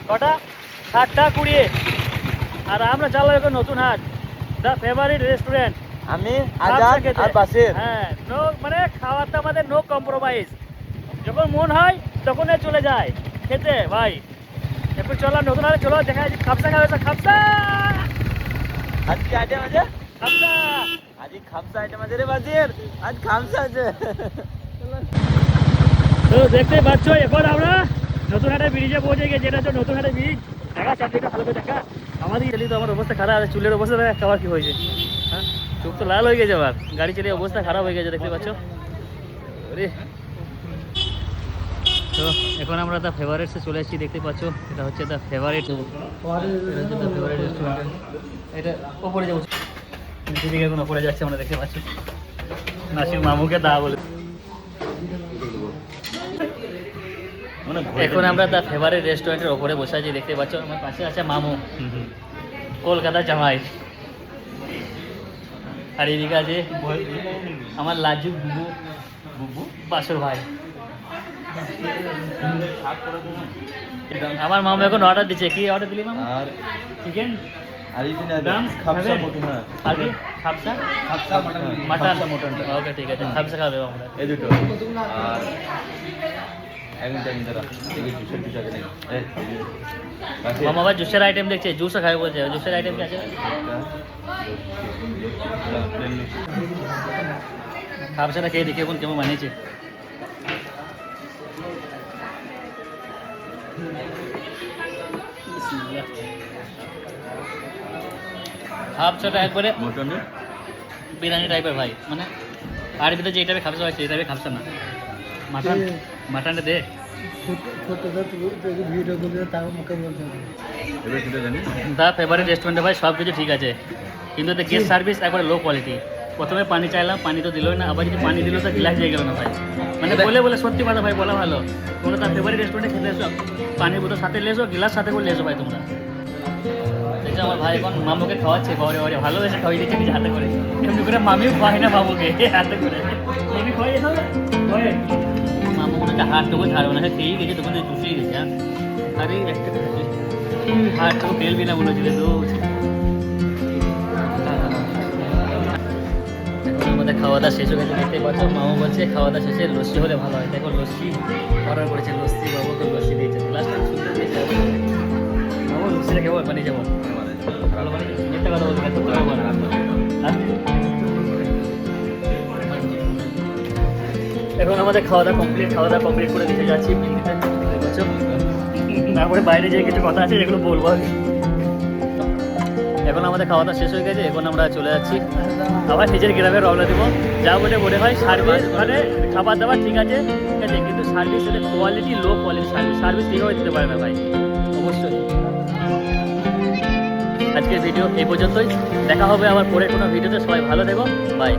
কটা 7:20 আর আমরা চালাবো এখন নতুন হাট, দ্য ফেভারিট রেস্টুরেন্ট। আমি আজাদ আর বাসির। হ্যাঁ, নো মানে খাওয়াতে আমাদের নো কম্প্রোমাইজ। যখন মন হয় তখন চলে যায় খেতে ভাই। এখন চলো নতুন হাটে, চলো দেখা যাচ্ছে। খাপসা খাওয়া, খাপসা আজ কি আইটেম আছে? খাপসা আজ খামসা আইটেম আছে রে বাসির, আজ খামসা আছে। তো দেখতে পাচ্ছ এখন আমরা নতুন হাটের ব্রিজে পৌঁছে গেছি। যেটা হচ্ছে নতুন হাটের ব্রিজ। দেখা চারদিকটা ভালো করে দেখা। আমাদের চালিয়ে তো আমার অবস্থা খারাপ আছে, চুলের অবস্থা দেখা খাওয়ার কি হয়েছে। হ্যাঁ, চোখ তো লাল হয়ে গেছে, আবার গাড়ি চালিয়ে অবস্থা খারাপ হয়ে গেছে, দেখতে পাচ্ছ। আরে তো এখন আমরা দ্য ফেভারিটসে চলে এসেছি, দেখতে পাচ্ছ। এটা হচ্ছে the favourite, the favourite restaurant. এটা ওপরে যাবো, দিদিকে এখন ওপরে যাচ্ছে আমরা, দেখতে পাচ্ছি। নাসির মামুকে দা বলে। এখন আমরা দ্য ফেভারিট রেস্টুরেন্টের ওপরে বসে আছি, দেখতে পাচ্ছ। আমার পাশে আছে মামু, কলকাতা জামাই। আর এদিকে আছে আমার লাজু বুবু, বুবু বাসর ভাই। আমার মামু এখন অর্ডার দিচ্ছে। কি অর্ডার দিলি মামু? আর চিকেন আর ইদিন খামসা মটন। আর কি? খাপসা খামসা মটন, মাটন। মটনটা। ওকে, ঠিক আছে, খাপসা খাবে আমরা। এই দুটো আর একদম টাইম দাঁড়া, এই জুসের জুস আছে নাকি? এই মামা আবার জুসের আইটেম দেখছে, জুসও খাবে বলছে। জুসের আইটেম কি আছে? খাপসাটা খেয়ে দেখি এখন কেমন বানিয়েছে। খাপসাটা একবারে মটন বিরিয়ানি টাইপের ভাই, মানে আরবিতে যে টাইপের খাপসা হয় সেই টাইপের খাপসা না। মাটন, মাটনটা দে। দ্য ফেভারিট রেস্টুরেন্টে ভাই সব কিছু ঠিক আছে, কিন্তু এতে গেস্ট সার্ভিস একবারে লো কোয়ালিটি। প্রথমে পানি চাইলাম, পানি তো দিলই না, আবার যদি পানি দিল তো গ্লাস দিয়ে গেল না ভাই। মানে বলে বলে সত্যি কথা ভাই, বলা ভালো। তোমরা তার ফেভারিট রেস্টুরেন্টে খেতে এসো, পানির বোতল সাথে লেসো, গ্লাস সাথে করে লেসো ভাই তোমরা। দেখছো আমার ভাই এখন মামুকে খাওয়াচ্ছে, ঘরে ঘরে ভালোবেসে খাওয়াই দিচ্ছে নিজে হাতে করে। এমনি করে মামিও খাওয়াই না মামুকে হাতে করে। মামি খাওয়াই যেত মামু মনে হচ্ছে হাতটুকু ছাড়বে না, খেয়েই গেছে, তখন চুষেই গেছে। হ্যাঁ, আরে একটা হাতটুকু ফেলবি না বলেছিল তো। আমাদের খাওয়া দাওয়া শেষ হয়ে গেছে, দেখতে পাচ্ছ। মামু বলছে খাওয়া দাওয়া শেষে লস্যি হলে ভালো হয়। দেখো লস্যি অর্ডার করেছে, লস্যি বাবুকে লস্যি দিয়েছে। গ্লাসটা সুন্দর দিয়েছে বাবু, লস্যিটা কেমন বানিয়ে যাবো? ভালো বানিয়ে একটা কথা বলতে এখন আমাদের খাওয়া দাওয়া কমপ্লিট করে দিতে যাচ্ছি বিল্ডিংটা, দেখতে পাচ্ছ। তারপরে বাইরে যেয়ে কিছু কথা আছে যেগুলো বলবো আমি। এখন আমাদের খাওয়া দাওয়া শেষ হয়ে গেছে, এখন আমরা চলে যাচ্ছি আবার নিজের গ্রামে রওনা দেবো। যা বলে মনে হয় সার্ভিস, মানে খাবার দাবার ঠিক আছে, ঠিক আছে, কিন্তু service quality low quality service ঠিকভাবে দিতে পারে না ভাই, অবশ্যই। আজকের ভিডিও এই পর্যন্তই, দেখা হবে আবার পরে কোনো ভিডিওতে। সবাই ভালো থেকো, বাই।